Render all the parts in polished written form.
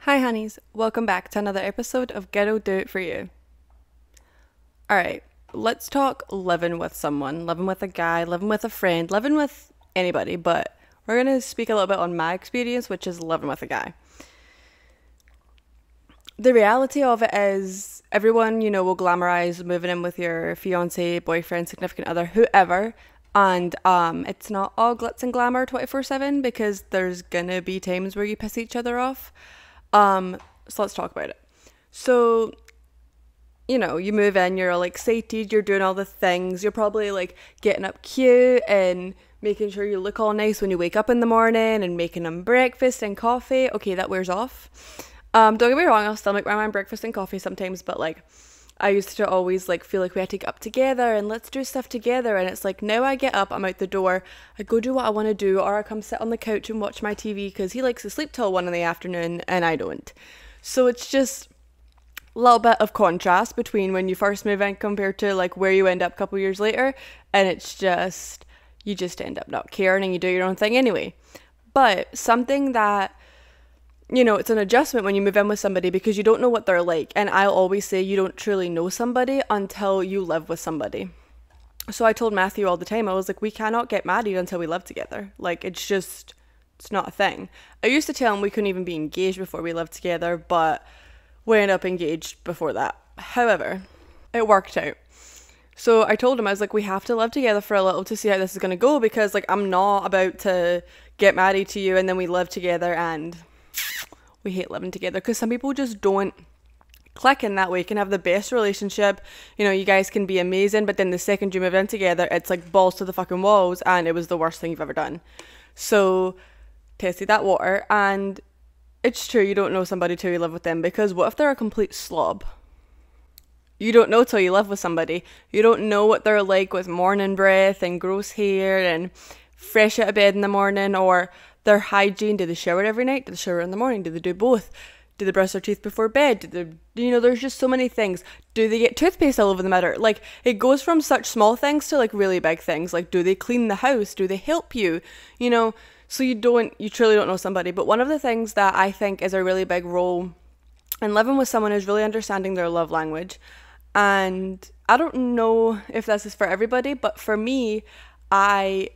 Hi honeys, welcome back to another episode of Ghetto Do It For You. Alright, let's talk living with someone, living with a guy, living with a friend, living with anybody, but we're going to speak a little bit on my experience, which is living with a guy. The reality of it is everyone, will glamorize moving in with your fiance, boyfriend, significant other, whoever, and it's not all glitz and glamour 24/7 because there's gonna be times where you piss each other off. So let's talk about it. So, you move in, you're all excited, you're doing all the things, you're probably like getting up cute and making sure you look all nice when you wake up in the morning and making them breakfast and coffee. Okay, that wears off. Don't get me wrong, I'll still make my man breakfast and coffee sometimes, but like I used to always like feel like we had to get up together and let's do stuff together, and it's like now I get up, I'm out the door, I go do what I want to do, or I come sit on the couch and watch my TV because he likes to sleep till 1 in the afternoon and I don't. So it's just a little bit of contrast between when you first move in compared to like where you end up a couple years later, and it's just you just end up not caring and you do your own thing anyway. But something that it's an adjustment when you move in with somebody because you don't know what they're like. And I'll always say you don't truly know somebody until you live with somebody. So I told Matthew all the time, I was like, we cannot get married until we live together. Like, it's not a thing. I used to tell him we couldn't even be engaged before we lived together, but we ended up engaged before that. However, it worked out. So I told him, I was like, we have to live together for a little to see how this is going to go, because like I'm not about to get married to you and then we live together and we hate living together, because some people just don't click in that way. You can have the best relationship, you guys can be amazing, but then the second you move in together, it's like balls to the fucking walls and it was the worst thing you've ever done. So tested that water, and it's true, you don't know somebody till you live with them, because what if they're a complete slob? You don't know till you live with somebody. You don't know what they're like with morning breath and gross hair and fresh out of bed in the morning, or their hygiene. Do they shower every night? Do they shower in the morning? Do they do both? Do they brush their teeth before bed? Do they, there's just so many things. Do they get toothpaste all over the mirror? Like, it goes from such small things to like really big things. Like, do they clean the house? Do they help you? So you truly don't know somebody. But one of the things that I think is a really big role in living with someone is really understanding their love language. And I don't know if this is for everybody, but for me, I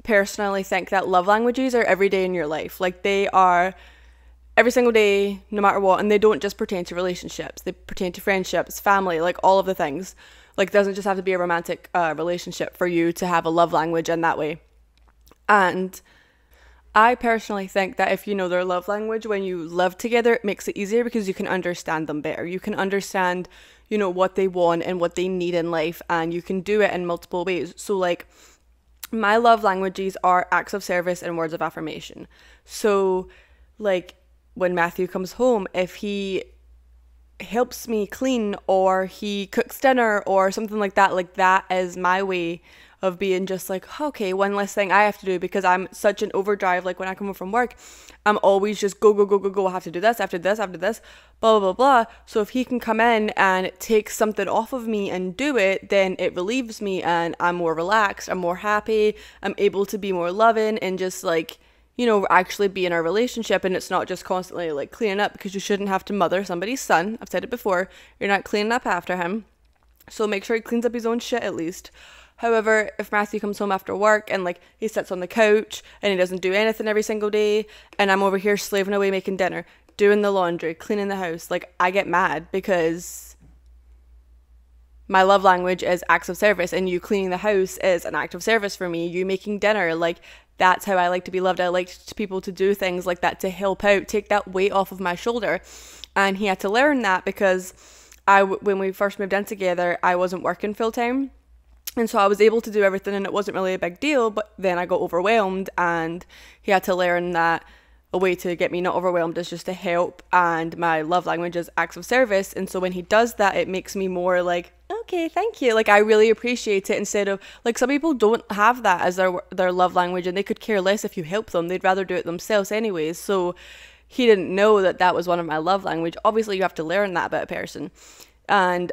personally think that love languages are every day in your life. Like, they are every single day, no matter what, and they don't just pertain to relationships. They pertain to friendships, family, like all of the things. Like, it doesn't just have to be a romantic relationship for you to have a love language in that way. And I personally think that if you know their love language when you live together, it makes it easier because you can understand them better. You can understand, what they want and what they need in life, and you can do it in multiple ways. So like, my love languages are acts of service and words of affirmation. So like, when Matthew comes home, if he helps me clean or he cooks dinner or something like that is my way of being just like, okay, one less thing I have to do, because I'm such an overdrive. Like, when I come home from work, I'm always just go, go, go, go, go. I have to do this, after this, after this, blah, blah, blah, blah. So if he can come in and take something off of me and do it, then it relieves me and I'm more relaxed, I'm more happy, I'm able to be more loving and just like, actually be in our relationship. And it's not just constantly like cleaning up, because you shouldn't have to mother somebody's son. I've said it before, you're not cleaning up after him. So make sure he cleans up his own shit at least. However, if Matthew comes home after work and like he sits on the couch and he doesn't do anything every single day, and I'm over here slaving away making dinner, doing the laundry, cleaning the house, like, I get mad, because my love language is acts of service, and you cleaning the house is an act of service for me. You making dinner, like, that's how I like to be loved. I like people to do things like that to help out, take that weight off of my shoulder. And he had to learn that, because when we first moved in together, I wasn't working full time. And so I was able to do everything and it wasn't really a big deal, but then I got overwhelmed, and he had to learn that a way to get me not overwhelmed is just to help, and my love language is acts of service. And so when he does that, it makes me more like, okay, thank you. Like, I really appreciate it, instead of like, some people don't have that as their love language and they could care less if you help them. They'd rather do it themselves anyways. So he didn't know that was one of my love language. Obviously you have to learn that about a person. And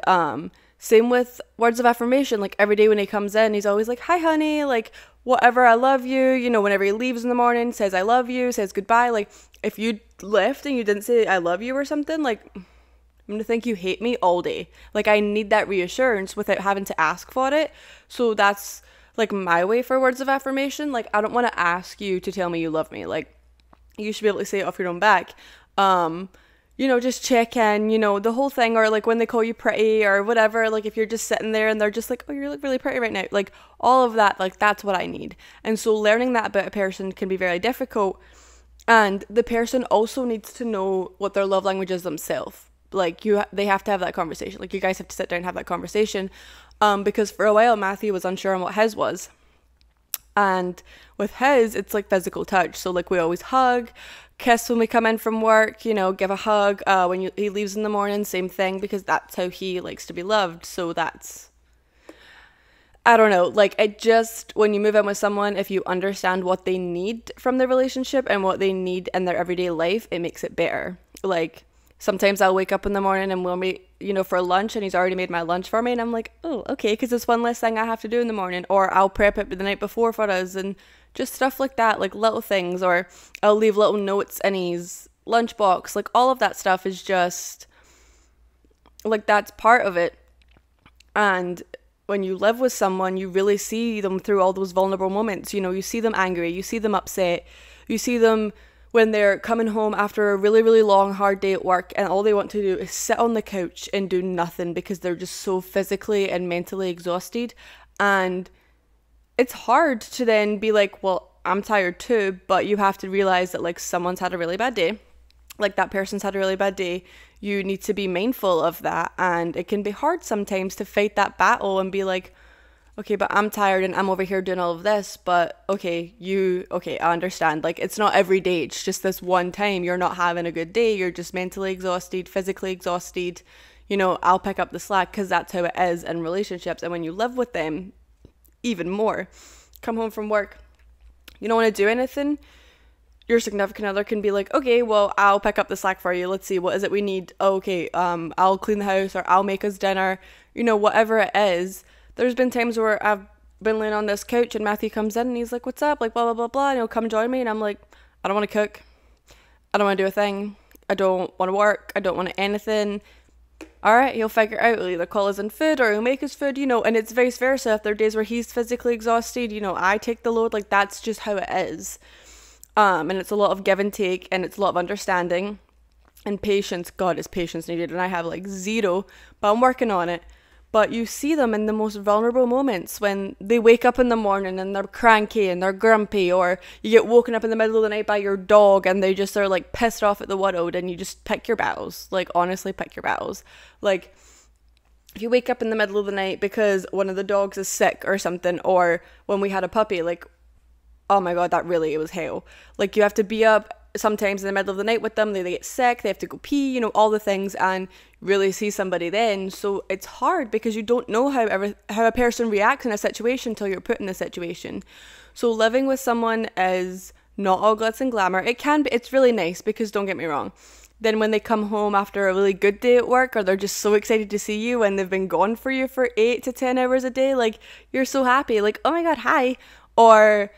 same with words of affirmation. Like, every day when he comes in, he's always like, hi honey, like, whatever, I love you. Whenever he leaves in the morning, says I love you, says goodbye. Like, if you left and you didn't say I love you or something, like, I'm gonna think you hate me all day. Like, I need that reassurance without having to ask for it. So that's like my way for words of affirmation. Like, I don't want to ask you to tell me you love me. Like, you should be able to say it off your own back. Just check in, the whole thing, or like when they call you pretty or whatever, like if you're just sitting there and they're just like, oh, you look really pretty right now, like all of that, like that's what I need. And so learning that about a person can be very difficult, and the person also needs to know what their love language is themselves. Like they have to have that conversation. Like you guys have to sit down and have that conversation, because for a while Matthew was unsure on what his was. And with his, it's like physical touch. So like we always hug, kiss when we come in from work, give a hug. When he leaves in the morning, same thing, because that's how he likes to be loved. So that's, I don't know, like it just, when you move in with someone, if you understand what they need from the relationship and what they need in their everyday life, it makes it better. Like sometimes I'll wake up in the morning and we'll meet, for lunch, and he's already made my lunch for me, and I'm like, oh, okay, because it's one less thing I have to do in the morning. Or I'll prep it the night before for us, and just stuff like that, like little things. Or I'll leave little notes in his lunchbox. Like all of that stuff is just, like, that's part of it. And when you live with someone, you really see them through all those vulnerable moments. You see them angry, you see them upset, you see them when they're coming home after a really, really long, hard day at work, and all they want to do is sit on the couch and do nothing because they're just so physically and mentally exhausted. And it's hard to then be like, well, I'm tired too, but you have to realize that like someone's had a really bad day. Like that person's had a really bad day. You need to be mindful of that. And it can be hard sometimes to fight that battle and be like, okay, but I'm tired and I'm over here doing all of this, but okay, I understand. Like, it's not every day, it's just this one time you're not having a good day, you're just mentally exhausted, physically exhausted, I'll pick up the slack, because that's how it is in relationships. And when you live with them, even more. Come home from work, you don't want to do anything, your significant other can be like, okay, well, I'll pick up the slack for you, let's see, what is it we need? Oh, okay, I'll clean the house, or I'll make us dinner, whatever it is. There's been times where I've been laying on this couch and Matthew comes in and he's like, what's up? Like, blah, blah, blah, blah. And he'll come join me. And I'm like, I don't want to cook. I don't want to do a thing. I don't want to work. I don't want to anything. All right, he'll figure out. He'll either call us in food or he'll make us food, and it's vice versa. If there are days where he's physically exhausted, I take the load. Like, that's just how it is. And it's a lot of give and take, and it's a lot of understanding and patience. God, is patience needed. And I have like zero, but I'm working on it. But you see them in the most vulnerable moments, when they wake up in the morning and they're cranky and they're grumpy, or you get woken up in the middle of the night by your dog and they just are like pissed off at the world, and you just pick your battles. Like, honestly, pick your battles. Like, if you wake up in the middle of the night because one of the dogs is sick or something, or when we had a puppy, like, oh my God, it was hell. Like, you have to be up sometimes in the middle of the night with them, they get sick, they have to go pee, all the things, and really see somebody then. So it's hard because you don't know how a person reacts in a situation until you're put in the situation. So living with someone is not all glitz and glamour. It can be, it's really nice, because don't get me wrong, then when they come home after a really good day at work, or they're just so excited to see you and they've been gone for you for 8 to 10 hours a day, like, you're so happy, like, oh my God, hi. Or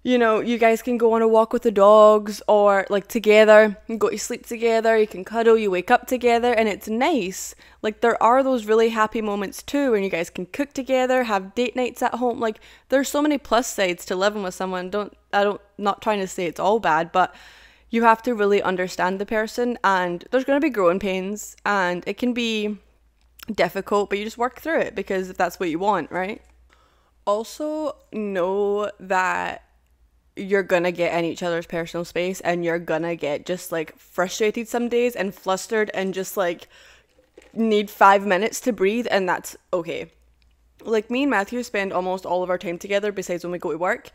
you guys can go on a walk with the dogs, or like together, you go to sleep together, you can cuddle, you wake up together, and it's nice. Like, there are those really happy moments too, when you guys can cook together, have date nights at home. Like, there's so many plus sides to living with someone. Not trying to say it's all bad, but you have to really understand the person, and there's going to be growing pains, and it can be difficult, but you just work through it, because if that's what you want, right? Also, know that you're gonna get in each other's personal space, and you're gonna get just like frustrated some days and flustered and just like need 5 minutes to breathe, and that's okay. Like, me and Matthew spend almost all of our time together, besides when we go to work.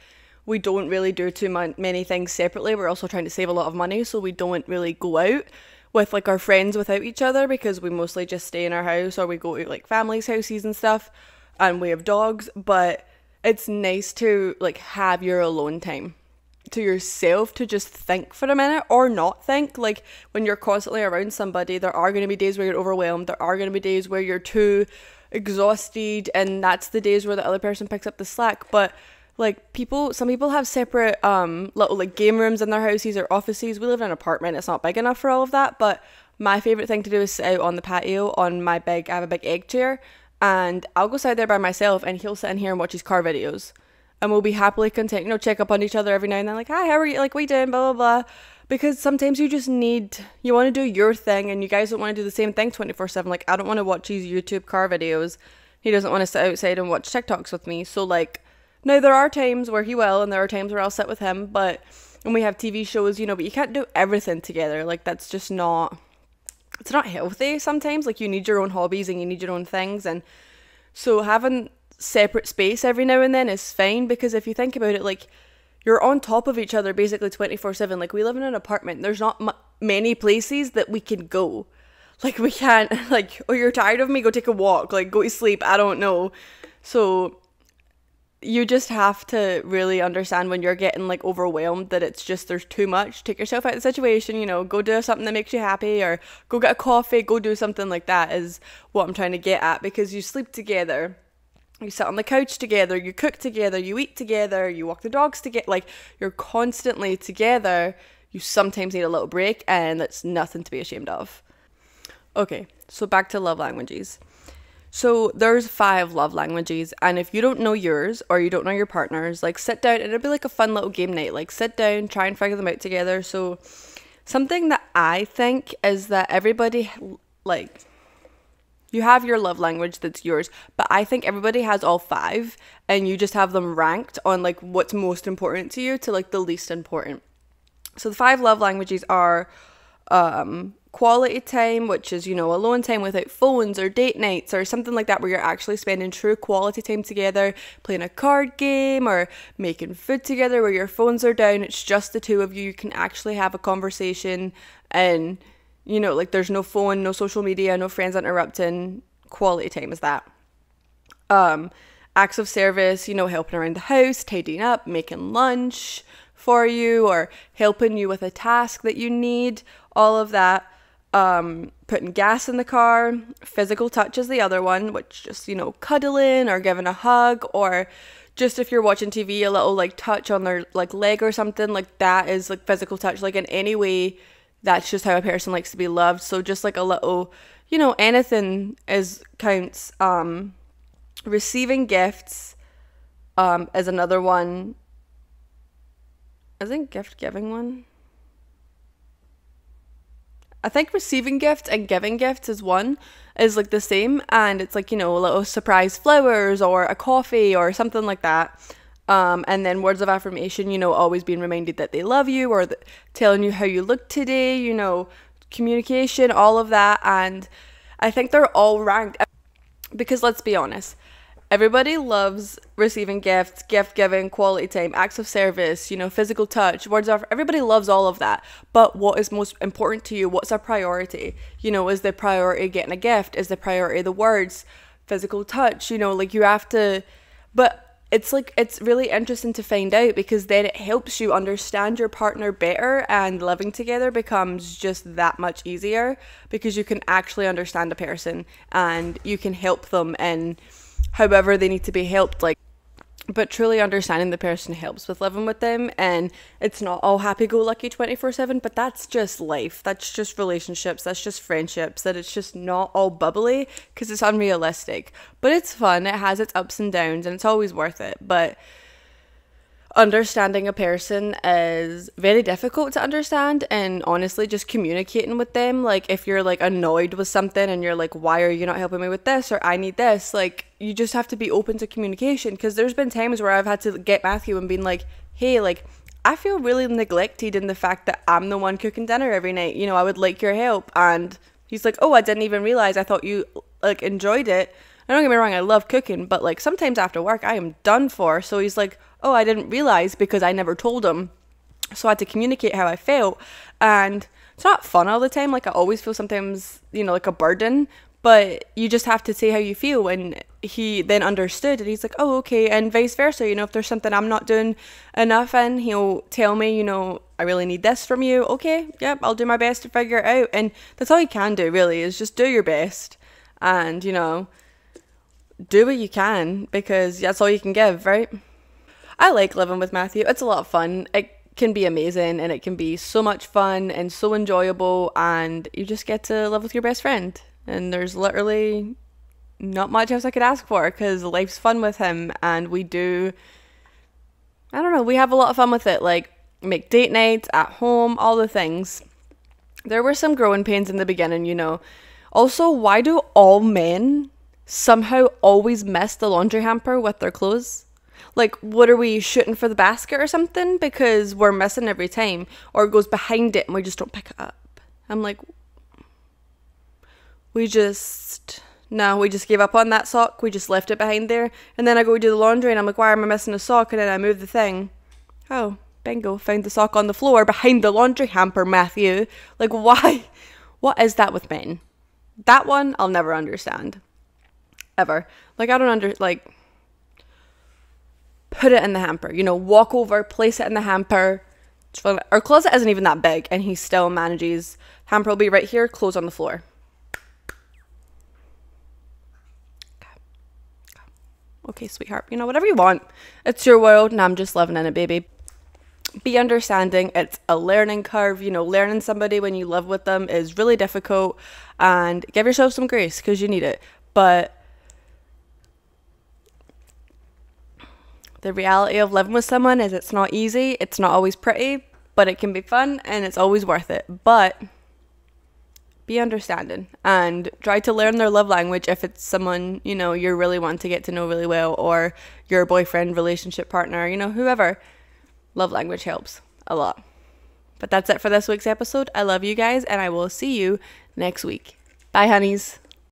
We don't really do too many things separately. We're also trying to save a lot of money, so we don't really go out with like our friends without each other, because we mostly just stay in our house, or we go to like families' houses and stuff, and we have dogs. But it's nice to like have your alone time to yourself, to just think for a minute, or not think. Like, when you're constantly around somebody, there are going to be days where you're overwhelmed, there are going to be days where you're too exhausted, and that's the days where the other person picks up the slack. But Like some people have separate little like game rooms in their houses or offices. We live in an apartment, it's not big enough for all of that, but my favorite thing to do is sit out on the patio on my big, I have a big egg chair, and I'll go sit there by myself and he'll sit in here and watch his car videos. And we'll be happily content, check up on each other every now and then, like, hi, how are you? Like, what you doing? Blah, blah, blah. Because sometimes you want to do your thing and you guys don't want to do the same thing 24/7. Like, I don't want to watch these YouTube car videos. He doesn't want to sit outside and watch TikToks with me. So, like, now there are times where he will and there are times where I'll sit with him. But when we have TV shows, but you can't do everything together. Like, that's just not, it's not healthy sometimes. Like, you need your own hobbies and you need your own things. And so having separate space every now and then is fine, because if you think about it, like, you're on top of each other basically 24/7. Like, we live in an apartment, there's not many places that we can go. Like, we can't, like, oh, you're tired of me, go take a walk, like, go to sleep, I don't know. So you just have to really understand when you're getting like overwhelmed that it's just, there's too much. Take yourself out of the situation, go do something that makes you happy, or go get a coffee, go do something like that is what I'm trying to get at. Because you sleep together, you sit on the couch together, you cook together, you eat together, you walk the dogs together, like, you're constantly together. You sometimes need a little break, and that's nothing to be ashamed of. Okay, so back to love languages. So there's 5 love languages, and if you don't know yours or you don't know your partner's, like, sit down, and it'll be like a fun little game night. Like, sit down, try and figure them out together. So something that I think is that everybody, like, you have your love language that's yours, but I think everybody has all 5, and you just have them ranked on like what's most important to you to like the least important. So the 5 love languages are quality time, which is, alone time without phones or date nights or something like that, where you're actually spending true quality time together, playing a card game or making food together where your phones are down. It's just the two of you. You can actually have a conversation, and like, there's no phone, no social media, no friends interrupting. Quality time is that. Acts of service, helping around the house, tidying up, making lunch for you, or helping you with a task that you need, all of that. Putting gas in the car. Physical touch is the other one, which just, cuddling or giving a hug, or just if you're watching TV, a little like touch on their like leg or something, like that is like physical touch. Like, in any way, that's just how a person likes to be loved. So just like a little, anything counts. Receiving gifts is another one. Isn't gift giving one? I think receiving gifts and giving gifts is like the same, and it's like, a little surprise flowers or a coffee or something like that. And then words of affirmation, always being reminded that they love you, or telling you how you look today, communication, all of that. And I think they're all ranked, because let's be honest, everybody loves receiving gifts, gift giving, quality time, acts of service, physical touch, words of, everybody loves all of that. But what is most important to you? What's a priority? Is the priority getting a gift? Is the priority the words, physical touch? Like, you have to, but it's like, it's really interesting to find out, because then it helps you understand your partner better, and living together becomes just that much easier, because you can actually understand a person and you can help them in however they need to be helped. Like, but truly understanding the person helps with living with them, and it's not all happy-go-lucky 24/7, but that's just life, that's just relationships, that's just friendships, that it's just not all bubbly, because it's unrealistic. But it's fun, it has its ups and downs, and it's always worth it. But understanding a person is very difficult to understand, and honestly, just communicating with them, like, if you're like annoyed with something and you're like, why are you not helping me with this, or I need this, like, you just have to be open to communication. Because there's been times where I've had to get Matthew and been like, hey, like, I feel really neglected in the fact that I'm the one cooking dinner every night, I would like your help. And he's like, oh, I didn't even realize, I thought you like enjoyed it. And don't get me wrong, I love cooking, but like sometimes after work I am done for. So he's like, oh, I didn't realize, because I never told him. So I had to communicate how I felt. And it's not fun all the time. Like, I always feel sometimes, like a burden, but you just have to say how you feel. And he then understood, and he's like, oh, okay. And vice versa, if there's something I'm not doing enough in, he'll tell me, I really need this from you. Okay, yep, I'll do my best to figure it out. And that's all you can do, really, is just do your best. And, do what you can, because that's all you can give, right? I like living with Matthew. It's a lot of fun. It can be amazing and it can be so much fun and so enjoyable, and you just get to live with your best friend. And there's literally not much else I could ask for because life's fun with him, and we do, I don't know, we have a lot of fun with it. Like, make date nights at home, all the things. There were some growing pains in the beginning, you know. Also, why do all men somehow always mess the laundry hamper with their clothes? Like, what are we shooting for the basket or something? Because we're missing every time. Or it goes behind it and we just don't pick it up. I'm like, we just gave up on that sock. We just left it behind there. And then I go do the laundry and I'm like, why am I missing a sock? And then I move the thing. Oh, bingo, found the sock on the floor behind the laundry hamper, Matthew. Like, why? What is that with men? That one I'll never understand. Ever. Like, I don't like, put it in the hamper. You know, walk over, place it in the hamper. Our closet isn't even that big and he still manages. Hamper will be right here, clothes on the floor. Okay, sweetheart, you know, whatever you want. It's your world and I'm just living in it, baby. Be understanding. It's a learning curve. You know, learning somebody when you live with them is really difficult, and give yourself some grace because you need it. But the reality of living with someone is it's not easy. It's not always pretty, but it can be fun and it's always worth it. But be understanding and try to learn their love language if it's someone, you know, you really want to get to know really well, or your boyfriend, relationship partner, you know, whoever. Love language helps a lot. But that's it for this week's episode. I love you guys and I will see you next week. Bye, honeys.